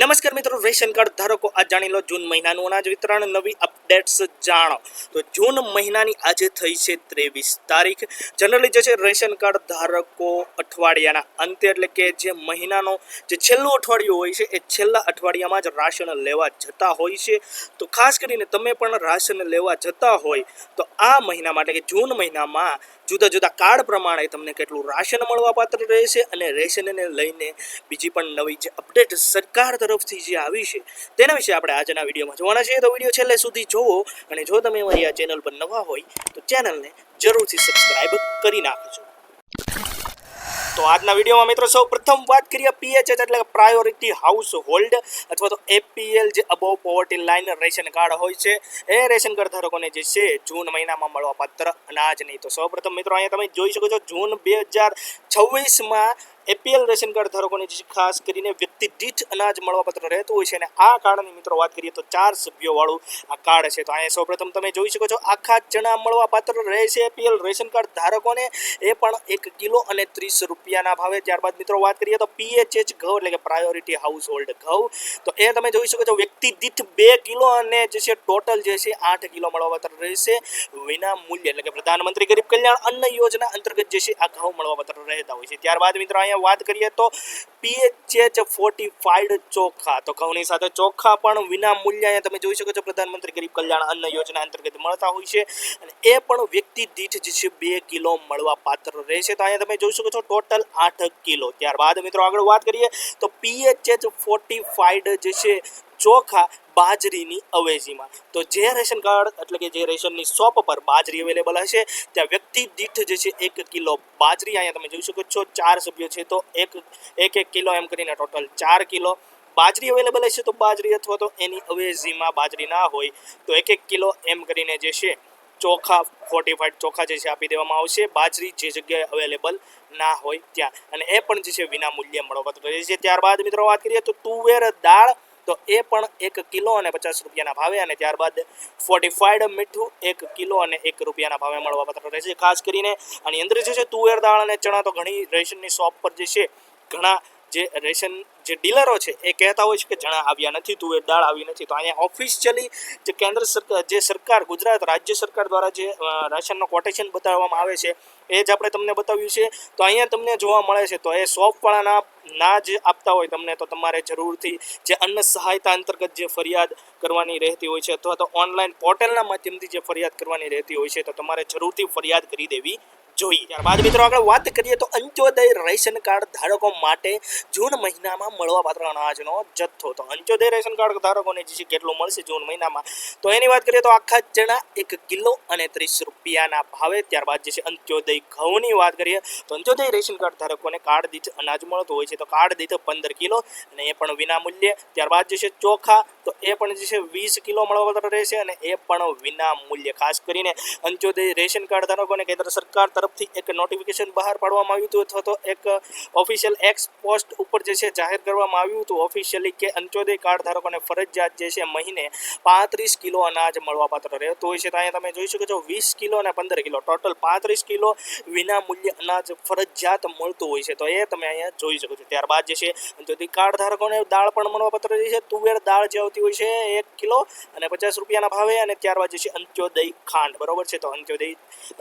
નમસ્કાર મિત્રો, ration card ધારકો આ જાણી લો જૂન મહિનાનું અનાજ વિતરણ નવી અપડેટ્સ જાણો. તો જૂન મહિનાની આજે થઈ છે 23 તારીખ. જનરલી જે છે રેશન કાર્ડ ધારકો અઠવાડિયાના અંતે એટલે કે જે મહિનાનો જે છેલ્લું અઠવાડિયું હોય છે એ છેલ્લા અઠવાડિયામાં જ રાશન લેવા જતા હોય છે. તો ખાસ કરીને તમે પણ રાશન લેવા જતા હોય તો આ મહિના માટે કે જૂન મહિનામાં જુદા જુદા કાર્ડ પ્રમાણે તમને કેટલું રાશન મળવાપાત્ર રહેશે અને રેશનને લઈને બીજી પણ નવી જે અપડેટ સરકાર તરફથી જે આવી છે તેના વિશે આપણે આજના વિડીયોમાં જોવાના છીએ. તો વિડીયો છેલ્લે સુધી જોવો અને જો તમે અમારી આ ચેનલ પર નવા હોય તો ચેનલને જરૂરથી સબસ્ક્રાઈબ કરી નાખજો. તો આજના વિડીયોમાં મિત્રો સૌ પ્રથમ વાત કરીએ પીએચએચ એટલે પ્રાયોરિટી હાઉસ હોલ્ડ અથવા તો એપીએલ જે above poverty line ration card હોય છે એ રેશન કાર્ડ ધારકોને જે છે જૂન મહિનામાં મળવાપાત્ર અનાજની. તો સૌ પ્રથમ મિત્રો અહીંયા તમે જોઈ શકો છો જૂન 2026માં એપીએલ રેશન કાર્ડ ધારકોને જે ખાસ કરીને વ્યક્તિ દીઠ અનાજ મળવાપાત્ર રહેતું હોય છે અને આ કાર્ડની મિત્રો વાત કરીએ તો 4 સભ્યોવાળું આ કાર્ડ છે. તો અહીંયા સૌપ્રથમ તમે જોઈ શકો છો આખા ચણા મળવાપાત્ર રહેશે એપીએલ રેશન કાર્ડ ધારકોને, એ પણ 1 કિલો અને 30 રૂપિયાના ભાવે. ત્યારબાદ મિત્રો વાત કરીએ તો પીએચએચ ઘઉં એટલે કે પ્રાયોરિટી હાઉસ હોલ્ડ ઘઉં, તો એ તમે જોઈ શકો છો વ્યક્તિ દીઠ 2 કિલો અને જે છે ટોટલ જે છે 8 કિલો મળવાપાત્ર રહેશે વિના મૂલ્ય એટલે કે પ્રધાનમંત્રી ગરીબ કલ્યાણ અન્ન યોજના અંતર્ગત જે છે આ ઘઉં મળવાપાત્ર રહેતા હોય છે. ત્યારબાદ મિત્રો અહીંયા વાત કરીએ તો પીએચએચ ફોર્ટિફાઈડ ચોખા, તો ઘઉંની સાથે ચોખા પણ વિના મૂલ્ય અહીંયા તમે જોઈ શકો છો પ્રધાનમંત્રી ગરીબ કલ્યાણ અન્ન યોજના અંતર્ગત મળતા હોય છે અને એ પણ વ્યક્તિ દીઠ જે છે 2 કિલો મળવા પાત્ર રહેશે. તો અહીંયા તમે જોઈ શકો છો ટોટલ 8 કિલો. ત્યારબાદ મિત્રો આગળ વાત કરીએ તો પીએચએચ ફોર્ટિફાઈડ જે છે ચોખા બાજરીની અવેજીમાં, તો જે રેશન કાર્ડ એટલે કે જે રેશનની શોપ પર બાજરી અવેલેબલ હશે ત્યાં વ્યક્તિ દીઠ જે છે 1 કિલો બાજરી, અહીંયા તમે જોઈ શકો છો 4 સભ્યો છે તો એક કિલો એમ કરીને ટોટલ 4 કિલો બાજરી અવેલેબલ હશે. તો બાજરી અથવા તો એની અવેજીમાં બાજરી ના હોય તો 1 કિલો એમ કરીને જે છે ચોખા ફોર્ટિફાઈડ ચોખા જે છે આપી દેવામાં આવશે બાજરી જે જગ્યાએ અવેલેબલ ના હોય ત્યાં, અને એ પણ જે છે વિના મૂલ્યે મળવાપાત્ર રહેશે. ત્યારબાદ મિત્રો વાત કરીએ તો તુવેર દાળ, તો એ પણ 1 કિલો અને 50 રૂપિયાના ભાવે, અને ત્યારબાદ ફોર્ટિફાઈડ મીઠું 1 કિલો અને 1 રૂપિયાના ભાવે મળવાપાત્ર રહેશે. ખાસ કરીને આની અંદર જે છે તુવેર દાળ અને ચણા તો ઘણી રેશનની શોપ પર જે છે ઘણા જે રેશન જે ડીલરો છે એ કહેતા હોય છે કે ચણા આવ્યા નથી, તુવેર દાળ આવી નથી. તો અહીંયા ઓફિશિયલી જે કેન્દ્ર સરકાર જે સરકાર ગુજરાત રાજ્ય સરકાર દ્વારા જે રાશનનો કોટેશન બતાવવામાં આવે છે એ જ આપણે તમને બતાવ્યું છે. તો અહીંયા તમને જોવા મળે છે તો એ શોપવાળાના ના જે આપતા હોય તમને તો તમારે જરૂરથી જે અન્ન સહાયતા અંતર્ગત જે ફરિયાદ કરવાની રહેતી હોય છે અથવા તો ઓનલાઈન પોર્ટલના માધ્યમથી જે ફરિયાદ કરવાની રહેતી હોય છે તો તમારે જરૂરથી ફરિયાદ કરી દેવી જોઈએ. ત્યારબાદ મિત્રો આગળ વાત કરીએ તો અંત્યોદય રેશન કાર્ડ ધારકો માટે જૂન મહિનામાં મળવાપાત્ર અનાજનો જથ્થો. તો અંત્યોદય રેશન કાર્ડ ધારકોને જે છે કેટલું મળશે જૂન મહિનામાં, તો એની વાત કરીએ તો આખા ચણા 1 કિલો અને 30 રૂપિયાના ભાવે. ત્યારબાદ જે છે અંત્યોદય ઘઉંની વાત કરીએ તો અંત્યોદય રેશન કાર્ડ ધારકોને કાર્ડ દીઠ અનાજ મળતું હોય છે તો કાર્ડ દીઠ 15 કિલો અને એ પણ વિના મૂલ્યે. ત્યારબાદ જે છે ચોખા, તો એ પણ જે છે 20 કિલો મળવાપાત્ર રહેશે અને એ પણ વિના મૂલ્યે. ખાસ કરીને અંત્યોદય રેશન કાર્ડ ધારકોને કેન્દ્ર સરકાર તરફથી એક નોટિફિકેશન બહાર પાડવામાં આવ્યું હતું અથવા તો એક ઓફિશિયલ એક્સ પોસ્ટ ઉપર જે છે જાહેર કરવામાં આવ્યું હતું ઓફિશિયલી કે અંત્યોદય કાર્ડ ધારકોને ફરજિયાત જે છે મહિને 35 કિલો અનાજ મળવાપાત્ર રહેતું હોય છે. તો અહીંયા તમે જોઈ શકો છો 20 કિલો અને 15 કિલો ટોટલ 35 કિલો વિના મૂલ્યે અનાજ ફરજિયાત મળતું હોય છે. તો એ તમે અહીંયા જોઈ શકો છો. ત્યારબાદ જે છે અંત્યોદય કાર્ડ ધારકોને દાળ પણ મળવાપાત્ર રહે છે. તુવેર દાળ જે આવતી હોય છે 1 કિલો અને 50 રૂપિયાના ભાવે, અને ત્યારબાદ જે છે અંત્યોદય ખાંડ, બરોબર છે. તો અંત્યોદય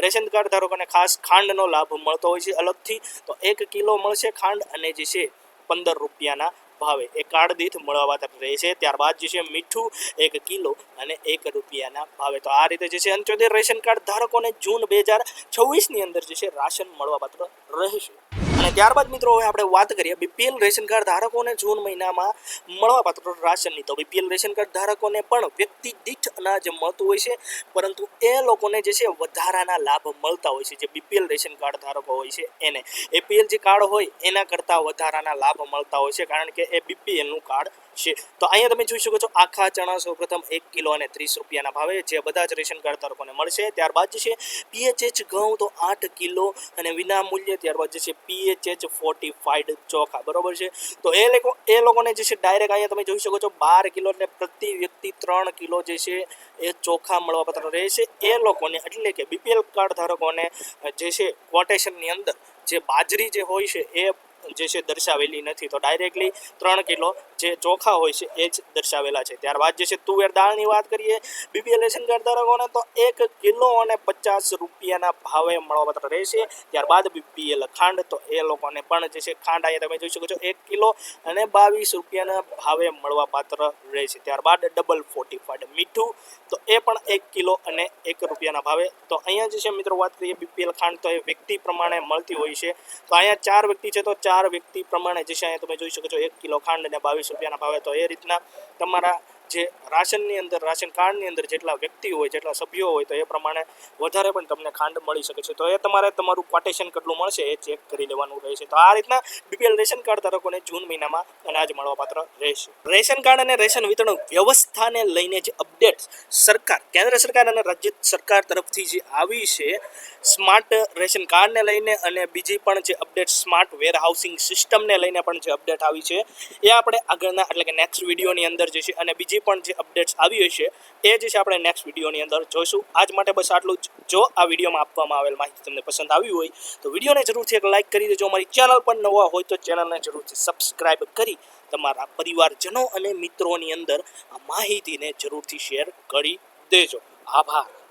રેશન કાર્ડ ધારકોને ખાસ ખાંડનો લાભ મળતો હોય છે અલગથી, તો 1 કિલો મળશે ખાંડ અને જે છે 15 રૂપિયાના ભાવે એ કાર્ડ દીઠ મળવાપાત્ર રહે છે. ત્યારબાદ જે છે મીઠું 1 કિલો અને 1 રૂપિયાના ભાવે. તો આ રીતે જે છે અંત્યોદય રેશન કાર્ડ ધારકોને જૂન 2026ની અંદર જે છે રાશન મળવાપાત્ર રહેશે. અને ત્યારબાદ મિત્રો હવે આપણે વાત કરીએ બીપીએલ રેશન કાર્ડ ધારકોને જૂન મહિનામાં મળવાપાત્ર રાશનની. તો બીપીએલ રેશન કાર્ડ ધારકોને પણ વ્યક્તિ દીઠ અનાજ મળતું હોય છે, પરંતુ એ લોકોને જે છે વધારાના લાભ મળતા હોય છે. જે બીપીએલ રેશન કાર્ડ ધારકો હોય છે એને એપીએલ જે કાર્ડ હોય એના કરતાં વધારાના લાભ મળતા હોય છે કારણ કે એ બીપીએલનું કાર્ડ છે. તો અહીંયા તમે જોઈ શકો છો આખા ચણા સૌપ્રથમ 1 કિલો અને 30 રૂપિયાના ભાવે જે બધા જ રેશન કાર્ડ ધારકોને મળશે. ત્યારબાદ જે છે પીએચએચ ઘઉં તો 8 કિલો અને વિના મૂલ્યે. ત્યારબાદ જે છે પીએચએચ ફોર્ટિફાઈડ ચોખા, બરોબર છે. તો એ લોકોને જે છે ડાયરેક્ટ અહીંયા તમે જોઈ શકો છો 12 કિલો એટલે પ્રતિ વ્યક્તિ 3 કિલો જે છે એ ચોખા મળવાપાત્ર રહેશે એ લોકોને. એટલે કે બીપીએલ કાર્ડ ધારકોને જે છે કોટેશનની અંદર જે બાજરી જે હોય છે એ જે છે દર્શાવેલી નથી, તો ડાયરેક્ટલી 3 કિલો જે ચોખા હોય છે એ જ દર્શાવેલા છે. ત્યારબાદ જે છે તુવેર દાળની વાત કરીએ બીપીએલ રેશન કાર્ડ ધારકોને તો 1 કિલો અને 50 રૂપિયાના ભાવે મળવાપાત્ર રહેશે. ત્યારબાદ બીપીએલ ખાંડ તો એ લોકોને પણ જે છે ખાંડ અહીંયા તમે જોઈ શકો છો 1 કિલો અને 22 રૂપિયાના ભાવે મળવાપાત્ર રહેશે. ત્યારબાદ ડબલ ફોર્ટિફાઈડ મીઠું તો એ પણ 1 કિલો અને 1 રૂપિયાના ભાવે. તો અહીંયા જે છે મિત્રો વાત કરીએ બીપીએલ ખાંડ તો એ વ્યક્તિ પ્રમાણે મળતી હોય છે. તો અહીંયા 4 વ્યક્તિ છે તો 4 વ્યક્તિ પ્રમાણે જે છે અહીંયા તમે જોઈ શકો છો 1 કિલો ખાંડ અને 22 રૂપિયાના ભાવે. તો એ રીતના તમારા જે રાશનની અંદર રાશન કાર્ડની અંદર જેટલા વ્યક્તિ હોય જેટલા સભ્યો હોય તો એ પ્રમાણે વધારે પણ તમને ખાંડ મળી શકે છે. તો એ તમારે તમારું ક્વોટેશન કેટલું મળશે એ ચેક કરી લેવાનું રહેશે. તો આ રીતના બીપીએલ રેશન કાર્ડ ધારકોને જૂન મહિનામાં અનાજ મળવાપાત્ર રહેશે. રેશન કાર્ડ અને રેશન વિતરણ વ્યવસ્થાને લઈને જે અપડેટ સરકાર કેન્દ્ર સરકાર અને રાજ્ય સરકાર તરફથી જે આવી છે સ્માર્ટ રેશન કાર્ડને લઈને અને બીજી પણ જે અપડેટ સ્માર્ટ વેર હાઉસિંગ સિસ્ટમને લઈને પણ જે અપડેટ આવી છે એ આપણે આગળના એટલે કે નેક્સ્ટ વિડીયોની અંદર જે છે અને બીજી પણ જે અપડેટ્સ આવી હશે એ જે છે આપણે નેક્સ્ટ વિડીયોની અંદર જોઈશું. આજ માટે બસ આટલું જ. જો આ વિડીયોમાં આપવામાં આવેલ માહિતી તમને પસંદ આવી હોય તો વિડીયોને જરૂરથી એક લાઇક કરી દેજો. અમારી ચેનલ પર નવા હોય તો ચેનલને જરૂરથી સબસ્ક્રાઈબ કરી તમારા પરિવારજનો અને મિત્રોની અંદર આ માહિતીને જરૂરથી શેર કરી દેજો. આભાર.